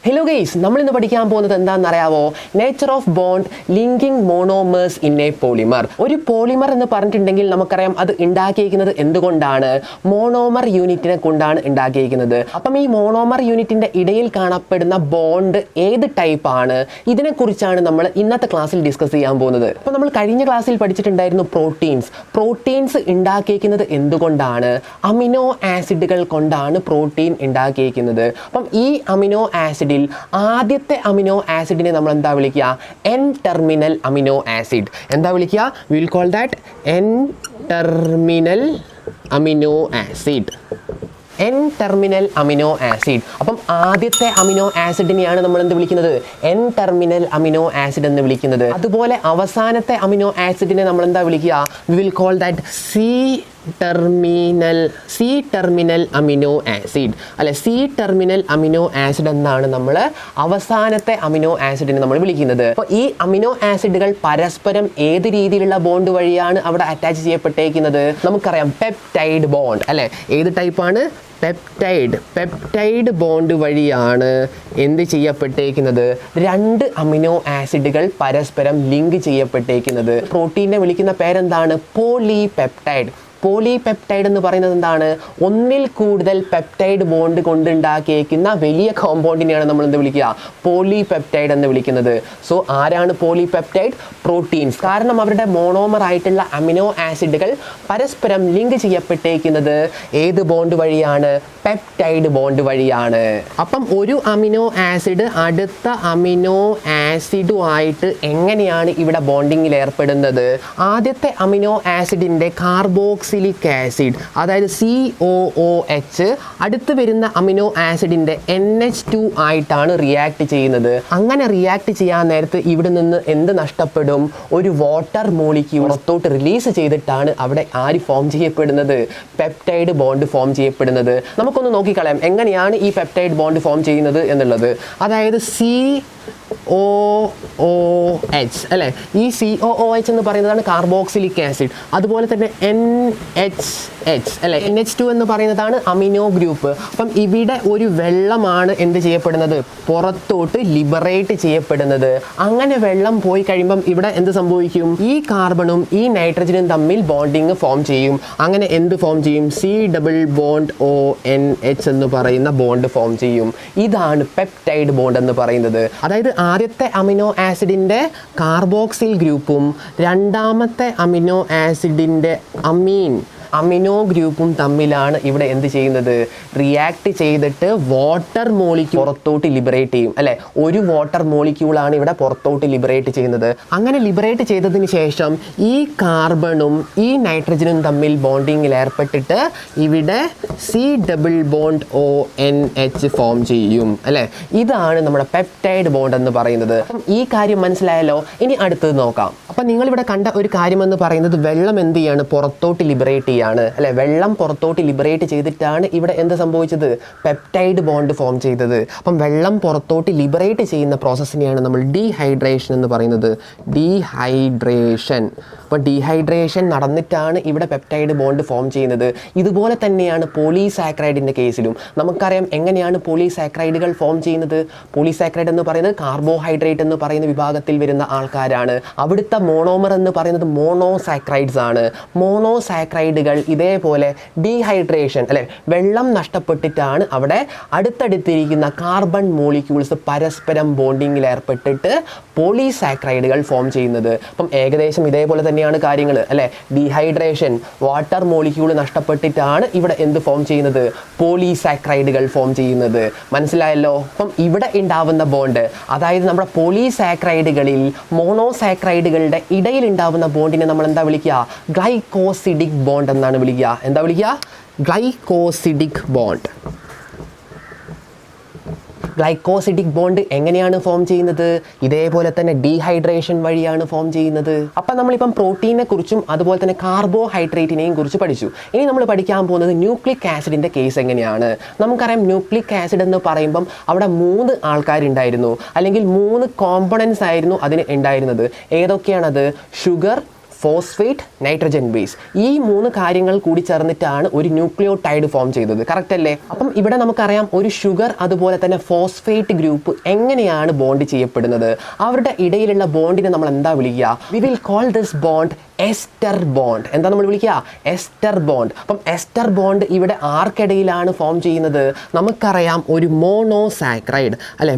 Hello guys, നമ്മൾ ഇന്ന് പഠിക്കാൻ പോകുന്നത് എന്താണെന്ന് അറിയാവോ? Nature of bond linking monomers in A polymer. ഒരു പോളിമർ എന്ന് പറഞ്ഞിട്ടുണ്ടെങ്കിൽ നമുക്കറിയാം അത് ഉണ്ടാക്കിയിരിക്കുന്നത് എന്തുകൊണ്ടാണ്? മോണോമർ യൂണിറ്റിനെ കൊണ്ടാണ് ഉണ്ടാക്കിയിരിക്കുന്നത്. അപ്പം ഈ മോണോമർ യൂണിറ്റിന്റെ ഇടയിൽ കാണപ്പെടുന്ന ബോണ്ട് ഏത് ടൈപ്പ് ആണ്? ഇതിനെക്കുറിച്ചാണ് നമ്മൾ ഇന്നത്തെ ക്ലാസ്സിൽ ഡിസ്കസ് ചെയ്യാൻ പോകുന്നത്. അപ്പോൾ നമ്മൾ കഴിഞ്ഞ ക്ലാസ്സിൽ പഠിച്ചിട്ടുണ്ടായിരുന്നു പ്രോട്ടീൻസ് ഉണ്ടാക്കിയിരിക്കുന്നത് എന്തുകൊണ്ടാണ്? അമിനോ ആസിഡുകൾ കൊണ്ടാണ് പ്രോട്ടീൻ ഉണ്ടാക്കിയിരിക്കുന്നത്. അപ്പം ഈ അമിനോ ആസിഡിൽ ആദ്യത്തെ അമിനോ ആസിഡിനെ നമ്മൾ എന്താ വിളിക്കുക? N terminal amino acid. എന്താ വിളിക്കുക? We will call that N terminal amino acid. N terminal amino acid. അപ്പം ആദ്യത്തെ അമിനോ ആസിഡിനെയാണ് നമ്മൾ എന്ത് വിളിക്കുന്നത്? എൻ ടെർമിനൽ അമിനോ ആസിഡ് എന്ന് വിളിക്കുന്നത്. അതുപോലെ അവസാനത്തെ അമിനോ ആസിഡിനെ നമ്മൾ എന്താ വിളിക്കുക? We will call that C terminal amino acid. അല്ലെ, സി ടെർമിനൽ അമിനോ ആസിഡ് എന്നാണ് നമ്മൾ അവസാനത്തെ അമിനോ ആസിഡിനെ നമ്മൾ വിളിക്കുന്നത്. അപ്പോൾ ഈ അമിനോ ആസിഡുകൾ പരസ്പരം ഏത് രീതിയിലുള്ള ബോണ്ട് വഴിയാണ് അവിടെ അറ്റാച്ച് ചെയ്യപ്പെട്ടേക്കുന്നത്? നമുക്കറിയാം, പെപ്റ്റൈഡ് ബോണ്ട്. അല്ലെ, ഏത് ടൈപ്പാണ്? പെപ്റ്റൈഡ് ബോണ്ട് വഴിയാണ് എന്ത് ചെയ്യപ്പെട്ടേക്കുന്നത്? രണ്ട് അമിനോ ആസിഡുകൾ പരസ്പരം ലിങ്ക് ചെയ്യപ്പെട്ടേക്കുന്നത്. പ്രോട്ടീനെ വിളിക്കുന്ന പേരെന്താണ്? പോളിപെപ്റ്റൈഡ്. പോളിപെപ്റ്റൈഡ് എന്ന് പറയുന്നത് എന്താണ്? ഒന്നിൽ കൂടുതൽ പെപ്റ്റൈഡ് ബോണ്ട് കൊണ്ടുണ്ടാക്കിയേക്കുന്ന വലിയ കോമ്പൗണ്ടിനെയാണ് നമ്മൾ എന്ത് വിളിക്കുക? പോളിപെപ്റ്റൈഡ് എന്ന് വിളിക്കുന്നത്. സോ ആരാണ് പോളിപെപ്റ്റൈഡ്? പ്രോട്ടീൻസ്. കാരണം അവരുടെ മോണോമർ ആയിട്ടുള്ള അമിനോ ആസിഡുകൾ പരസ്പരം ലിങ്ക് ചെയ്യപ്പെട്ടേക്കുന്നത് ഏത് ബോണ്ട് വഴിയാണ്? പെപ്റ്റൈഡ് ബോണ്ട് വഴിയാണ്. അപ്പം ഒരു അമിനോ ആസിഡ് അടുത്ത അമിനോ ആസിഡുമായിട്ട് എങ്ങനെയാണ് ഇവിടെ ബോണ്ടിങ്ങിൽ ഏർപ്പെടുന്നത്? ആദ്യത്തെ അമിനോ ആസിഡിൻ്റെ കാർബോക്സിലിക് ആസിഡ്, അതായത് COOH, അടുത്ത് വരുന്ന അമിനോ ആസിഡിൻ്റെ NH2 ആയിട്ടാണ് റിയാക്ട് ചെയ്യുന്നത്. അങ്ങനെ റിയാക്ട് ചെയ്യാൻ നേരത്ത് ഇവിടെ നിന്ന് എന്ത് നഷ്ടപ്പെടും? ഒരു വാട്ടർ മോളിക്യൂൾ പുറത്തോട്ട് റിലീസ് ചെയ്തിട്ടാണ് അവിടെ ആര് ഫോം ചെയ്യപ്പെടുന്നത്? പെപ്റ്റൈഡ് ബോണ്ട് ഫോം ചെയ്യപ്പെടുന്നത്. നമുക്കൊന്ന് നോക്കിക്കളയാം എങ്ങനെയാണ് ഈ പെപ്റ്റൈഡ് ബോണ്ട് ഫോം ചെയ്യുന്നത് എന്നുള്ളത്. അതായത് COOH, അല്ലേ? ഈ COOH എന്ന് പറയുന്നതാണ് കാർബോക്സിലിക് ആസിഡ്. അതുപോലെ തന്നെ NHH, അല്ലേ? NH2 എന്ന് പറയുന്നതാണ് അമിനോ ഗ്രൂപ്പ്. അപ്പം ഇവിടെ ഒരു വെള്ളമാണ് എന്ത് ചെയ്യപ്പെടുന്നത്? പുറത്തോട്ട് ലിബറേറ്റ് ചെയ്യപ്പെടുന്നത്. അങ്ങനെ വെള്ളം പോയി കഴിയുമ്പം ഇവിടെ എന്ത് സംഭവിക്കും? ഈ കാർബണും ഈ നൈട്രജനും തമ്മിൽ ബോണ്ടിങ് ഫോം ചെയ്യും. അങ്ങനെ എന്ത് ഫോം ചെയ്യും? C+ONH എന്ന് പറയുന്ന ബോണ്ട് ഫോം ചെയ്യും. ഇതാണ് പെപ്റ്റൈഡ് ബോണ്ട് എന്ന് പറയുന്നത്. അതായത് ആദ്യത്തെ അമിനോ ആസിഡിൻ്റെ കാർബോക്സിൽ ഗ്രൂപ്പും രണ്ടാമത്തെ അമിനോ ആസിഡിൻ്റെ അമിനോ ഗ്രൂപ്പും തമ്മിലാണ് ഇവിടെ എന്ത് ചെയ്യുന്നത്? റിയാക്ട് ചെയ്തിട്ട് വാട്ടർ മോളിക്യൂൾ പുറത്തോട്ട് ലിബറേറ്റ് ചെയ്യും. അല്ലെ, ഒരു വാട്ടർ മോളിക്യൂളാണ് ഇവിടെ പുറത്തോട്ട് ലിബറേറ്റ് ചെയ്യുന്നത്. അങ്ങനെ ലിബറേറ്റ് ചെയ്തതിന് ശേഷം ഈ കാർബണും ഈ നൈട്രജനും തമ്മിൽ ബോണ്ടിങ്ങിൽ ഏർപ്പെട്ടിട്ട് ഇവിടെ C+ONH ഫോം ചെയ്യും. അല്ലെ, ഇതാണ് നമ്മുടെ പെപ്റ്റൈഡ് ബോണ്ട് എന്ന് പറയുന്നത്. അപ്പം ഈ കാര്യം മനസ്സിലായല്ലോ. ഇനി അടുത്തത് നോക്കാം. അപ്പം നിങ്ങളിവിടെ കണ്ട ഒരു കാര്യമെന്ന് പറയുന്നത് വെള്ളം എന്ത് ചെയ്യാണ്? പുറത്തോട്ട് ലിബറേറ്റ് ചെയ്യാണ്. അല്ലെ, വെള്ളം പുറത്തോട്ട് ലിബറേറ്റ് ചെയ്തിട്ടാണ് ഇവിടെ എന്ത് സംഭവിച്ചത്? പെപ്റ്റൈഡ് ബോണ്ട് ഫോം ചെയ്തത്. അപ്പം വെള്ളം പുറത്തോട്ട് ലിബറേറ്റ് ചെയ്യുന്ന പ്രോസസ്സിനെയാണ് നമ്മൾ ഡീഹൈഡ്രേഷൻ എന്ന് പറയുന്നത്. അപ്പോൾ ഡീഹൈഡ്രേഷൻ നടന്നിട്ടാണ് ഇവിടെ പെപ്റ്റൈഡ് ബോണ്ട് ഫോം ചെയ്യുന്നത്. ഇതുപോലെ തന്നെയാണ് പോളിസാക്കറൈഡിൻ്റെ കേസിലും. നമുക്കറിയാം എങ്ങനെയാണ് പോളിസാക്കറൈഡുകൾ ഫോം ചെയ്യുന്നത്. പോളിസാക്കറൈഡ് എന്ന് പറയുന്നത് കാർബോഹൈഡ്രേറ്റ് എന്ന് പറയുന്ന വിഭാഗത്തിൽ വരുന്ന ആൾക്കാരാണ്. അവിടുത്തെ മോണോമർ എന്ന് പറയുന്നത് മോണോസാക്കറൈഡ്സ് ആണ്. മോണോസാക്കറൈഡുകൾ ഇതേപോലെ ഡീഹൈഡ്രേഷൻ, അല്ലെ, വെള്ളം നഷ്ടപ്പെട്ടിട്ടാണ് അവിടെ അടുത്തടുത്തിരിക്കുന്ന കാർബൺ മോളിക്യൂൾസ് പരസ്പരം ബോണ്ടിങ്ങിൽ ഏർപ്പെട്ടിട്ട് പോളിസാക്കറൈഡുകൾ ഫോം ചെയ്യുന്നത്. അപ്പം ഏകദേശം ഇതേപോലെ തന്നെയാണ് കാര്യങ്ങൾ, അല്ലെ? ഡീഹൈഡ്രേഷൻ, വാട്ടർ മോളിക്യൂൾ നഷ്ടപ്പെട്ടിട്ടാണ് ഇവിടെ എന്ത് ഫോം ചെയ്യുന്നത്? പോളിസാക്കറൈഡുകൾ ഫോം ചെയ്യുന്നത്. മനസ്സിലായല്ലോ? അപ്പം ഇവിടെ ഉണ്ടാവുന്ന ബോണ്ട്, അതായത് നമ്മുടെ പോളിസാക്കറൈഡുകളിൽ മോണോസാക്കറൈഡുകളുടെ ഇടയിൽ ഉണ്ടാവുന്ന ബോണ്ടിനെ നമ്മൾ എന്താ വിളിക്കുക? ഗ്ലൈക്കോസിഡിക് ബോണ്ട് എന്നാണ് വിളിക്കുക. എന്താ വിളിക്കുക? Glycosidic bond. ഗ്ലൈക്കോസിഡിക് ബോണ്ട് എങ്ങനെയാണ് ഫോം ചെയ്യുന്നത്? ഇതേപോലെ തന്നെ ഡീഹൈഡ്രേഷൻ വഴിയാണ് ഫോം ചെയ്യുന്നത്. അപ്പം നമ്മളിപ്പം പ്രോട്ടീനെ കുറിച്ചും അതുപോലെ തന്നെ കാർബോഹൈഡ്രേറ്റിനെയും കുറിച്ച് പഠിച്ചു. ഇനി നമ്മൾ പഠിക്കാൻ പോകുന്നത് ന്യൂക്ലിക് ആസിഡിൻ്റെ കേസ് എങ്ങനെയാണ്. നമുക്കറിയാം, ന്യൂക്ലിക് ആസിഡ് എന്ന് പറയുമ്പം അവിടെ 3 ആൾക്കാരുണ്ടായിരുന്നു, അല്ലെങ്കിൽ 3 കോമ്പണൻസ് ആയിരുന്നു അതിന് ഉണ്ടായിരുന്നത്. ഏതൊക്കെയാണത്? Sugar, phosphate, nitrogen base. ഈ 3 കാര്യങ്ങൾ കൂടി ചേർന്നിട്ടാണ് ഒരു ന്യൂക്ലിയോടൈഡ് ഫോം ചെയ്തത്. കറക്റ്റ് അല്ലേ? അപ്പം ഇവിടെ നമുക്കറിയാം ഒരു ഷുഗർ അതുപോലെ തന്നെ ഫോസ്ഫേറ്റ് ഗ്രൂപ്പ് എങ്ങനെയാണ് ബോണ്ട് ചെയ്യപ്പെടുന്നത്. അവരുടെ ഇടയിലുള്ള ബോണ്ടിനെ നമ്മൾ എന്താ വിളിക്കുക? We will call this bond ester bond. എന്താ നമ്മൾ വിളിക്കുക? Ester bond. അപ്പം എസ്റ്റർ ബോണ്ട് ഇവിടെ ആർക്കിടയിലാണ് ഫോം ചെയ്യുന്നത്? നമുക്കറിയാം ഒരു മോണോസാക്രൈഡ് അല്ലെ,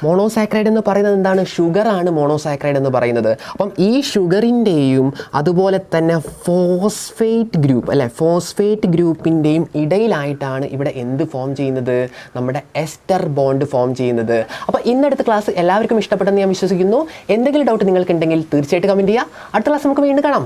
മോണോസാക്രൈഡ് എന്ന് പറയുന്നത് എന്താണ്? ഷുഗർ ആണ് മോണോസാക്രൈഡ് എന്ന് പറയുന്നത്. അപ്പം ഈ ഷുഗറിൻ്റെയും അതുപോലെ തന്നെ ഫോസ്ഫേറ്റ് ഗ്രൂപ്പ് അല്ലെ, ഫോസ്ഫേറ്റ് ഗ്രൂപ്പിൻ്റെയും ഇടയിലായിട്ടാണ് ഇവിടെ എന്ത് ഫോം ചെയ്യുന്നത്? നമ്മുടെ എസ്റ്റർ ബോണ്ട് ഫോം ചെയ്യുന്നത്. അപ്പോൾ ഇന്നടുത്ത ക്ലാസ് എല്ലാവർക്കും ഇഷ്ടപ്പെട്ടെന്ന് ഞാൻ വിശ്വസിക്കുന്നു. എന്തെങ്കിലും ഡൗട്ട് നിങ്ങൾക്കുണ്ടെങ്കിൽ തീർച്ചയായിട്ടും കമൻറ്റ് ചെയ്യുക. അടുത്ത ക്ലാസ് നമുക്ക് വീണ്ടും കാണാം.